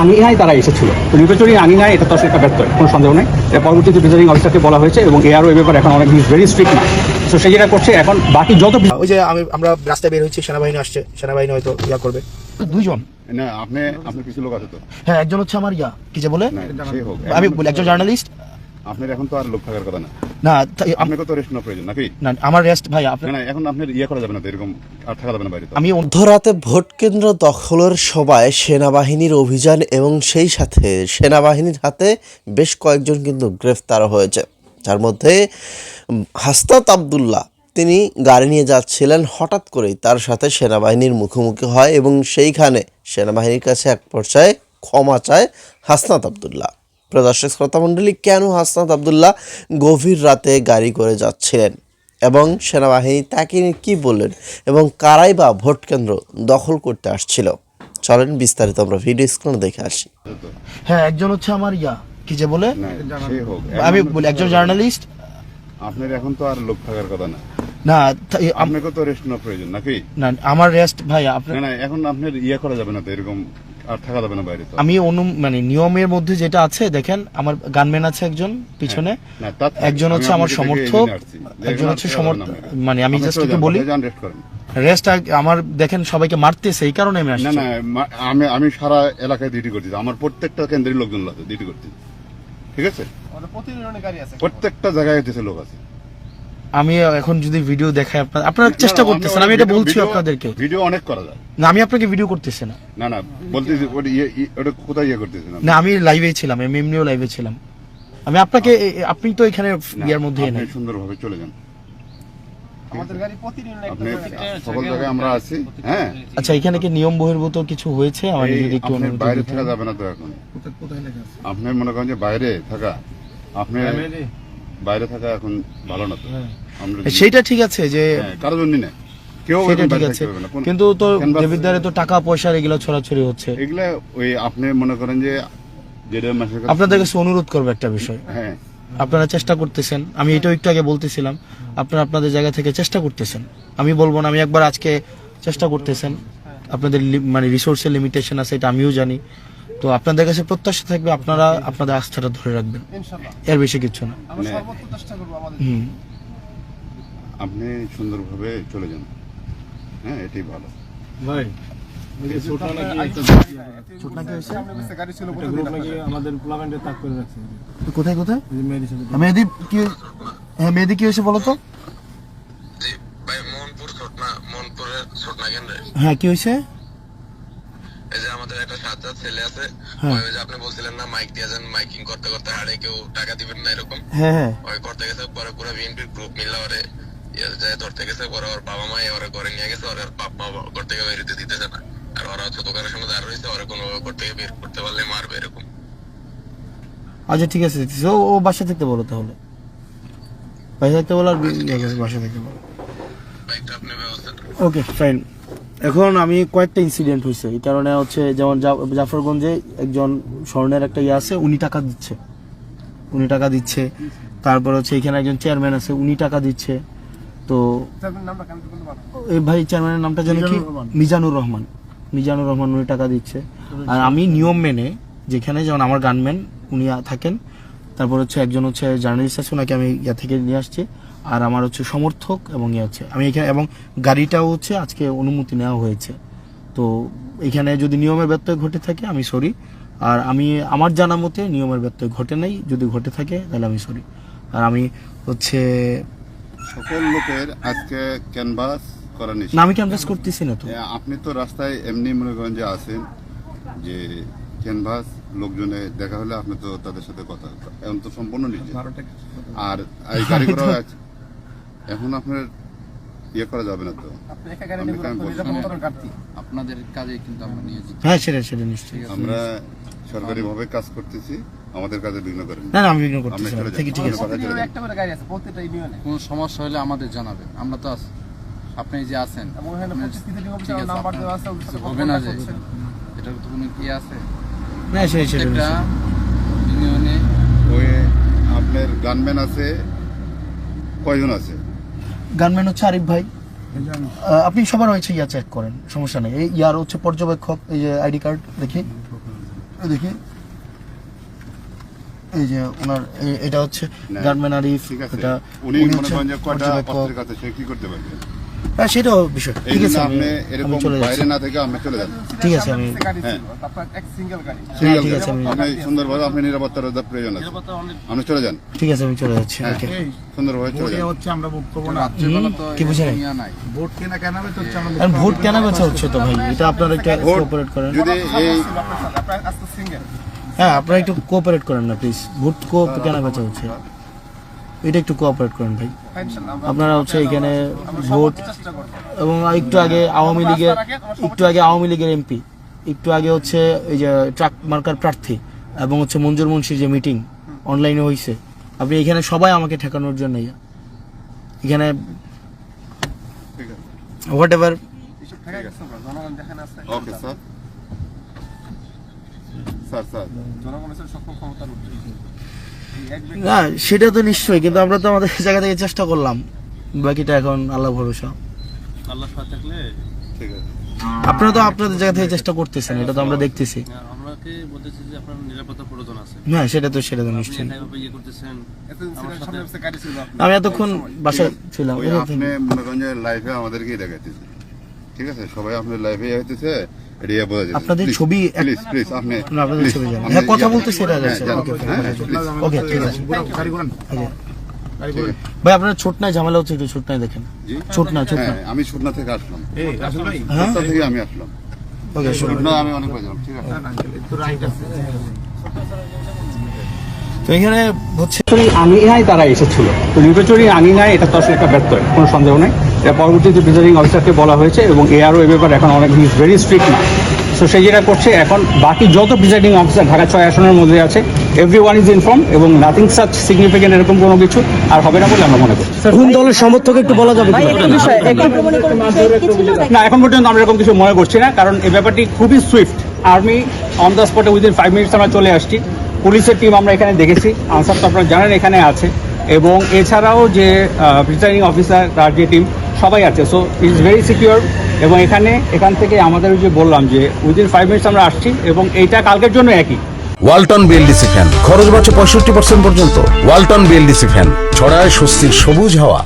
আঙিনায় তারা এসেছিল, নির্বাচনী আঙিনায় এটা তো আসলে একটা ব্যর্থ, কোনো সন্দেহ নেই। পরবর্তীতে প্রিজাইডিং অফিসারকে বলা হয়েছে এবং এআরও এ ব্যাপারে এখন অনেক ভেরি স্ট্রিক্ট না, তো সেই যেটা করছে এখন বাকি যত ওই যে আমরা রাস্তায় বের হচ্ছি, সেনাবাহিনী আসছে, সেনাবাহিনী হয়তো ইয়া করবে। দুইজন না, আপনি কিছু লোক আছে তো? হ্যাঁ, একজন হচ্ছে আমার কি যে বলে আমি বলি একজন জার্নালিস্ট। আপনার এখন তো আর লোক থাকার কথা না। না, আপনাকে তো রেস্ট নেওয়া প্রয়োজন নাকি? না, আমার রেস্ট ভাই না, এখন আপনার করা যাবে না, এরকম আর থাকা যাবে না বাইরে। আমি মধ্যরাতে ভোট কেন্দ্র দখলের সভায় সেনাবাহিনীর অভিযান এবং সেই সাথে সেনাবাহিনীর হাতে বেশ কয়েকজন কিন্তু গ্রেফতার হয়েছে, যার মধ্যে হাসনাত আবদুল্লাহ। তিনি গাড়ি নিয়ে যাচ্ছিলেন, হঠাৎ করেই তার সাথে সেনাবাহিনীর মুখোমুখি হয় এবং সেইখানে সেনাবাহিনীর কাছে এক পর্যায়ে ক্ষমা চায় হাসনাত আবদুল্লাহ। প্রদর্শক শ্রোতামণ্ডলী, কেন হাসনাত আবদুল্লাহ গভীর রাতে গাড়ি করে যাচ্ছিলেন এবং সেনাবাহিনী তাকে নিয়ে কী বললেন এবং কারাই বা ভোট কেন্দ্র দখল করতে আসছিল, চলেন বিস্তারিত আমরা ভিডিও স্ক্রিনে দেখে আসি। হ্যাঁ, একজন হচ্ছে আমার কি যে বলে আমি বলি একজন জার্নালিস্ট। আপনার এখন তো আর লোক থাকার কথা না। না, আপনাকে তো রেস্ট নেওয়া প্রয়োজন নাকি? না, আমার রেস্ট ভাই আপনার। না, এখন আপনার করা যাবে না, এরকম আর থাকা যাবে না বাইরে। আমি নিয়মের মধ্যে যেটা আছে, দেখেন আমার গানম্যান আছে একজন পিছনে, একজন হচ্ছে আমার সমর্থক, একজন হচ্ছে আমি জাস্ট একটু বলি রেস্ট আমার, দেখেন সবাইকে মারতেছে, এই কারণে আমি আসছি। না, আমি সারা এলাকায় ডিউটি করতেছি, আমার প্রত্যেকটা কেন্দ্রের লোকজন আছে, ডিউটি করতেছি, ঠিক আছে? প্রত্যেকটা জায়গায় হচ্ছে লোক আছে। আমি এখন যদি ভিডিও দেখাই আপনারা চেষ্টা করতেছেন, আমি এটা বলছি আপনাদেরকে। ভিডিও অনেক করা যায় না, আমি আপনাকে ভিডিও করতেছি না। না বলতেছি ওটা কোথায় করতেছি না, আমি লাইভে ছিলাম, এমনিও লাইভে ছিলাম। আমি আপনাকে, আপনি তো এখানে ইয়ার মধ্যে আপনি সুন্দরভাবে চলে যান, আমাদের গাড়ি প্রতিদিন সকল জায়গায় আমরা আছি। হ্যাঁ, আচ্ছা, এখানে কি নিয়ম বহির্ভূত কিছু হয়েছে? আমি যদি একটু বাইরে থাকা যাবে না তো এখন। আপনি মনে করেন যে বাইরে থাকা, আপনি বাইরে থাকা এখন ভালো না তো। সেইটা ঠিক আছে যে কারোর জন্য না, কেউ ঠিক আছে, কিন্তু তো দেবিদ্বারে তো টাকা পয়সা এগুলো ছড়াছড়ি হচ্ছে, এগুলা ওই আপনি মনে করেন যে আপনাদের কাছে অনুরোধ করবো একটা বিষয়। হ্যাঁ, আপনারা চেষ্টা করতেছেন, আমি এটাও একটু আগে বলতেছিলাম, আপনারা আপনাদের জায়গা থেকে চেষ্টা করতেছেন, আমি বলবো না, আমি একবার আজকে চেষ্টা করতেছেন, আপনাদের রিসোর্সের লিমিটেশন আছে, এটা আমিও জানি। তো আপনাদের কাছে প্রত্যাশা থাকবে আপনারা আপনাদের আস্থাটা ধরে রাখবেন, এর বেশি কিছু না। আপনি সুন্দরভাবে চলে যান, হ্যাঁ, এটাই ভালো ভাই। কোথায় মেহেদি কি হয়েছে বলো তো? হ্যাঁ, কি হয়েছে? এই যে আমাদের একটা সাজ্জাদ ছেলে আছে, ওই যে আপনি বলছিলেন না মাইক দিয়ে যান, মাইকিং করতে করতে হারে কেউ টাকা দিবেন না এরকম। হ্যাঁ, ওই করতে গেছে, পরে পুরো বিএনপির গ্রুপ মিলে ওরে যায় ধরতে গেছে, পরে ওর বাবা মা ওরে ঘরে নিয়ে গেছে, ওর বাপ মা ঘর থেকে বেরোতে দিতেছে না, আর ওরা ছোট কারের সঙ্গে দাঁড় রয়েছে, ওরা কোনো ঘর থেকে বের করতে পারলে মারবে এরকম। আচ্ছা, ঠিক আছে, ও বাসা থাকতে বলো, তাহলে বাসা থাকতে বলো, আর বাসা থাকতে বলো, বাইকটা আপনি ব্যবস্থা। ওকে, ফাইন। এখন আমি কয়েকটা ইনসিডেন্ট হয়েছে, এই কারণে হচ্ছে যেমন জাফরগঞ্জে একজন স্বর্ণের একটা আছে, উনি টাকা দিচ্ছে, তারপর হচ্ছে এখানে একজন চেয়ারম্যান আছে, উনি টাকা দিচ্ছে। তো এই ভাই চেয়ারম্যানের নামটা জানি কি, মিজানুর রহমান, উনি টাকা দিচ্ছে। আর আমি নিয়ম মেনে, যেখানে যেমন আমার গানম্যান উনি থাকেন, তারপর হচ্ছে একজন হচ্ছে জার্নালিস্ট আছে, ওনাকে আমি থেকে নিয়ে আসছি, আর আমার হচ্ছে সমর্থক এবং হচ্ছে আমি এখানে, এবং গাড়িটাও হচ্ছে আজকে অনুমতি নেওয়া হয়েছে। তো এখানে যদি নিয়মের ব্যত্যয় ঘটে থাকে আমি সরি, আর আমি আমার জানা মতে নিয়মের ব্যত্যয় ঘটে নাই, যদি ঘটে থাকে তাহলে আমি সরি। আর আমি হচ্ছে সকল লোকের আজকে ক্যানভাস করা নিষেধ। না, আমি ক্যানভাস করতেছি না তো। আপনি তো রাস্তায় এমনি মনে করেন যে আছেন, যে ক্যানভাস লোকজনে দেখা হলে আপনি তো তাদের সাথে কথা, এখন তো সম্পূর্ণ নিজে। আর এই গাড়ি করা এখন আপনার করা যাবে না তো, আপনাদের কাজে কিন্তু আমরা নিয়েছি। হ্যাঁ, সেটা নিশ্চয়ই আমরা সরকারি ভাবে কাজ করতেছি, আমাদের কাজে বিঘ্ন করেন না। আমি বিঘ্ন করতেছি না, ঠিক আছে। কোনো সমস্যা হলে আমাদের জানাবেন, আমরা তো আছি, আপনি যে আছেন হবে না যে এটার তো কোনো কি আছে না, সেটা ইউনিয়নে ওই গানম্যান আছে কয়জন আছে? গানম্যান হচ্ছে আরিফ ভাই। আপনি সবার হয়েছে ইয়া চেক করেন, সমস্যা নেই। এই ইয়ার হচ্ছে পর্যবেক্ষক, এই যে আইডি কার্ড দেখি, দেখি এই যে ওনার এটা হচ্ছে না, গানম্যান আরিফ। ঠিক আছে, এটা উনি মনে হচ্ছে করেন যে কয়টা পর্যবেক্ষক। অস্ত্রের কাছে সে কি করতে পারবে? হ্যাঁ সেটাও বিষয়, এই ঠিক জন্য আছে, আপনি আমি এরকম চলে বাইরে যাচ্ছি। না থেকে আপনি চলে যান। ঠিক আছে, আমি হ্যাঁ সিঙ্গেল সিঙ্গেল ঠিক আছে, আমি- আপনি সুন্দরভাবে আপনি নিরাপত্তার প্রয়োজন আছে, আপনি চলে যান। ঠিক আছে, আমি চলে যাচ্ছি। হ্যাঁ, ওকে, সুন্দরভাবে চলে যান। হচ্ছে আমরা বুক করবো না, রাত্রিবেলা তো কি বুঝে নাই? ইয়া নাই, ভোট কেনা কেনা তো হচ্ছে আমরা আর ভোট কেনা বেচা হচ্ছে তো ভাই, এটা আপনারা একটু ভোট কোঅপারেট করেন। যদি এই হ্যাঁ, আপনারা একটু কোঅপারেট করেন না প্লিজ। ভোট কেনা বেচা হচ্ছে, এটা একটু কোঅপারেট করেন ভাই। আপনারা হচ্ছে এখানে ভোট, এবং একটু আগে আওয়ামী লীগের এমপি, একটু আগে হচ্ছে এই যে ট্রাক মার্কার প্রার্থী এবং হচ্ছে মঞ্জুর মুন্সির যে মিটিং অনলাইনে হয়েছে, আপনি এখানে সবাই আমাকে ঠেকানোর জন্য এখানে ঠিক আছে, what ever. Okay sir. Sir sir না সেটা তো নিশ্চয়ই, কিন্তু আমরা তো আমাদের জায়গা থেকে চেষ্টা করলাম, বাকিটা এখন আল্লাহ ভরসা। ঠিক আছে, আপনারা তো আপনাদের জায়গা থেকে চেষ্টা করতেছেন, এটা তো আমরা দেখতেছি। আমাকে বলতেছে যে আপনার নিরাপত্তা প্রয়োজন আছে, হ্যাঁ সেটা তো নিশ্চয়ই। এভাবে ইয়ে করতেছেন। আমি এতক্ষণ বাসায় ছিলাম। ওই আপনি মনে করেন যে লাইফে আমাদেরকেই দেখাইতেছে, ঠিক আছে, সবাই আপনার লাইফে হইতেছে, এটা ইয়ে বোঝা যাচ্ছে। আপনাদের ছবি প্লিজ প্লিজ আপনি না, আপনাদের please, ছবি জানি। আপনি হ্যাঁ, কথা ইয়ে- বলতে সেটা হ্যাঁ, যাচ্ছে। জান। ওকে, হ্যাঁ, please, ওকে, ঠিক আছে। ঠিক আছে। ভাই আপনার ছোট নাই ঝামেলা হচ্ছে, একটু ছোট নাই দেখেন। জি? ছোট না। হ্যাঁ, আমি সুটনা থেকে আসলাম, হ্যাঁ, সুটনা থেকে আমি আসলাম, ওকে, সুটনা আমি অনেক বাজলাম, ঠিক আছে। তো এখানে হচ্ছে চুরি আঙিনায় তারা এসেছিল, তো লুটোচুরি আঙিনায় এটা তো আসলে একটা ব্যর্থ, কোনো সন্দেহ নেই। এটা পরবর্তীতে প্রিজাইডিং অফিসারকে বলা হয়েছে এবং এআরও এ ব্যাপারে এখন অনেক ভেরি স্ট্রিক্ট না। সো সেই যেটা করছে, এখন বাকি যত প্রিজাইডিং অফিসার ঢাকা 6 আসনের মধ্যে আছে, এভরিওয়ান ইজ ইনফর্ম, এবং নাথিং সাচ সিগনিফিকেন্ট এরকম কোনো কিছু আর হবে না বলে আমরা মনে করি। কোন দলের সমর্থক একটু বলা যাবে কি? না, এখন পর্যন্ত আমরা এরকম কিছু মনে করছি না, কারণ এই ব্যাপারটি খুবই সুইফট। আর্মি অন দ্য স্পটে উইদিন 5 মিনিটস আমরা চলে আসছি। পুলিশের টিম আমরা এখানে দেখেছি, আনসার তো আপনারা জানেন এখানে আছে, এবং এছাড়াও যে প্রিজাইডিং অফিসার তার যে টিম সবাই আছে। সো ইটস ভেরি সিকিউর, এবং এখান থেকে আমাদের যে বললাম যে উইদিন 5 মিনিটস আমরা আসছি, এবং এইটা কালকের জন্য একই। ওয়ালটন বিএলডিসি ফ্যান, খরচ বাঁচে 65% পর্যন্ত। ওয়ালটন বিএলডিসি ফ্যান ছড়ায় স্বস্তির সবুজ হাওয়া।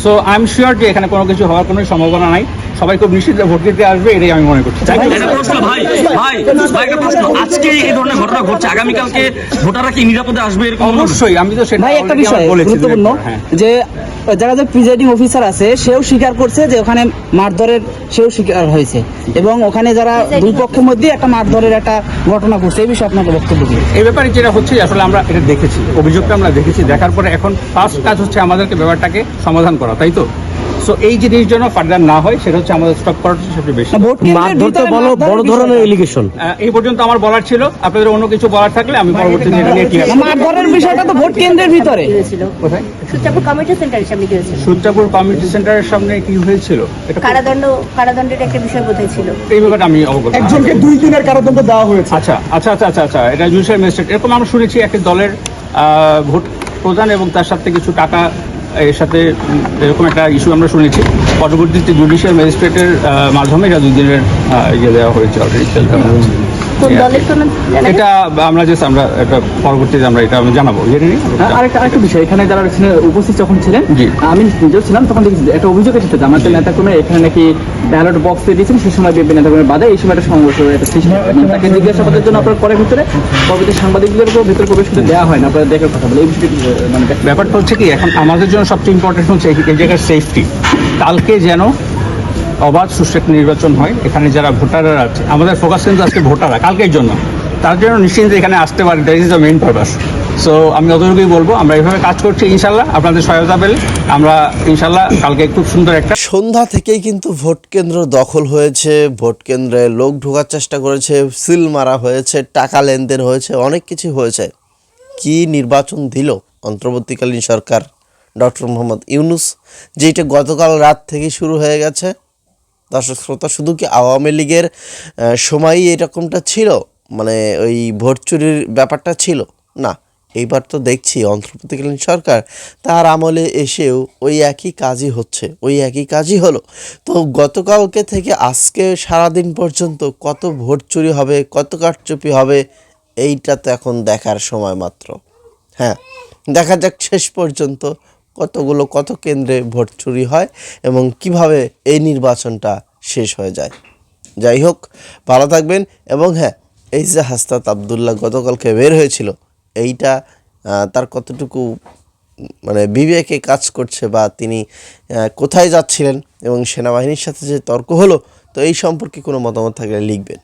সো আই এম শিওর যে এখানে কোনো কিছু হওয়ার কোনো সম্ভাবনা নাই, সবাই খুব নিশ্চিত ভোট দিতে আসবে, এটাই আমি মনে করছি। একটা প্রশ্ন ভাই একটা প্রশ্ন, আজকে এই ধরনের ঘটনা ঘটছে, আগামীকালকে ভোটাররা কি নিরাপদে আসবে এরকম মনে হচ্ছে? অবশ্যই, আমি তো সেটা ভাই একটা already বিষয় আমার বলেছি। গুরুত্বপূর্ণ হ্যাঁ, যে যারা যে প্রিজাইডিং অফিসার আছে সেও স্বীকার করছে যে ওখানে মারধরের সেও স্বীকার হয়েছে, এবং ওখানে যারা দুই পক্ষের মধ্যে একটা মারধরের একটা ঘটনা ঘটছে, এই বিষয়ে আপনাকে বক্তব্য কি? এই ব্যাপারে যেটা হচ্ছে, আসলে আমরা এটা দেখেছি, অভিযোগটা আমরা দেখেছি, দেখার পরে এখন ফার্স্ট কাজ হচ্ছে আমাদেরকে ব্যাপারটাকে সমাধান করা, তাই তো? সো এই জিনিস যেন ফার্দার না হয়, সেটা হচ্ছে আমাদের স্টপ করার সবচেয়ে বেশি। ভোট কেন্দ্রের ভিতরে বড় ধরনের এলিগেশন। এই পর্যন্ত আমার বলার ছিল, আপনাদের অন্য কিছু বলার থাকলে আমি পরবর্তীতে এটা নিয়ে ক্লিয়ার। মারধরের বিষয়টা তো ভোট কেন্দ্রের ভিতরে কোথায়? সূত্রাপুর কমিউনিটি সেন্টারের সামনে কি হয়েছিল? সূত্রাপুর কমিউনিটি সেন্টারের সামনে কি হয়েছিল, এটা কারাদণ্ডের একটা বিষয় বোধহয় ছিল। এই ব্যাপারে আমি অবগত। একজনকে 2 দিনের কারাদণ্ড দেওয়া হয়েছে। আচ্ছা, এটা জুডিশিয়াল ম্যাজিস্ট্রেট, এরকম আমরা শুনেছি একটি দলের ভোট প্রদান এবং তার সাথে কিছু টাকা এর সাথে এরকম একটা ইস্যু আমরা শুনেছি। পরবর্তীতে জুডিশিয়াল ম্যাজিস্ট্রেটের মাধ্যমে এটা 2 দিনের ইয়ে দেওয়া হয়েছে অলরেডি। কোন দলের কোনো এটা আমরা এটা পরবর্তীতে আমরা এটা জানাবো। আরেকটা বিষয়, এখানে যারা উপস্থিত যখন ছিলেন, জি। আমি নিজেও ছিলাম, তখন দেখি একটা অভিযোগ এসেছে যে আমাদের নেতাকর্মী এখানে নাকি ব্যালট বক্স দিয়ে দিয়েছেন, সেই সময় বিএনপি নেতাকর্মী বাধা, এই সময় একটা সংঘর্ষ একটা সৃষ্টি হয়। তাকে জিজ্ঞাসাবাদের জন্য আপনার পরের ভিতরে পরবর্তী সাংবাদিকদেরকেও ভেতরে প্রবেশ করতে দেওয়া হয় না, আপনারা দেখার কথা বলে এই বিষয়টি মানে ব্যাপারটা হচ্ছে কি, এখন আমাদের জন্য সবচেয়ে ইম্পর্টেন্ট হচ্ছে এই জায়গার সেফটি। কালকে যেন অবাধ সুষ্ঠু নির্বাচন হয়, এখানে যারা ভোটাররা আছে, আমাদের ফোকাস কিন্তু আজকে ভোটাররা, কালকের জন্য, তার জন্য নিশ্চিন্তে এখানে আসতে পারে, that is the main purpose. So আমি অতটুকুই বলবো, আমরা এইভাবে কাজ করছি, ইনশাল্লাহ আপনাদের সহায়তা পেলে আমরা ইনশাল্লাহ কালকে খুব সুন্দর একটা। সন্ধ্যা থেকেই কিন্তু ভোট কেন্দ্র দখল হয়েছে, ভোট কেন্দ্রে লোক ঢোকার চেষ্টা করেছে, সিল মারা হয়েছে, টাকা লেনদেন হয়েছে, অনেক কিছু হয়েছে। কি নির্বাচন দিল অন্তর্বর্তীকালীন সরকার ডক্টর মোহাম্মদ ইউনূস, যেটা গতকাল রাত থেকে শুরু হয়ে গেছে। দর্শক শ্রোতা, শুধু কি আওয়ামী লীগের সময়ই এরকমটা ছিল, মানে ওই ভোট চুরির ব্যাপারটা ছিল? না, এইবার তো দেখছি অন্তর্বর্তীকালীন সরকার তার আমলে এসেও ওই একই কাজই হচ্ছে, ওই একই কাজই হলো। তো গতকালকে থেকে আজকে সারাদিন পর্যন্ত কত ভোট চুরি হবে, কত কারচুপি হবে, এইটা তো এখন দেখার সময় মাত্র। হ্যাঁ, দেখা যাক শেষ পর্যন্ত কত কেন্দ্রে ভোট চুরি হয় এবং কিভাবে এই নির্বাচনটা শেষ হয়ে যায়। যাই হোক, ভালো থাকবেন। এবং হ্যাঁ, এই যে হাসনাত আবদুল্লাহ গতকালকে বের হয়েছিল, এইটা তার কতটুকু মানে বিবেকে কাজ করছে বা তিনি কোথায় যাচ্ছিলেন এবং সেনাবাহিনীর সাথে যে তর্ক হলো, তো এই সম্পর্কে কোনো মতামত থাকলে লিখবেন।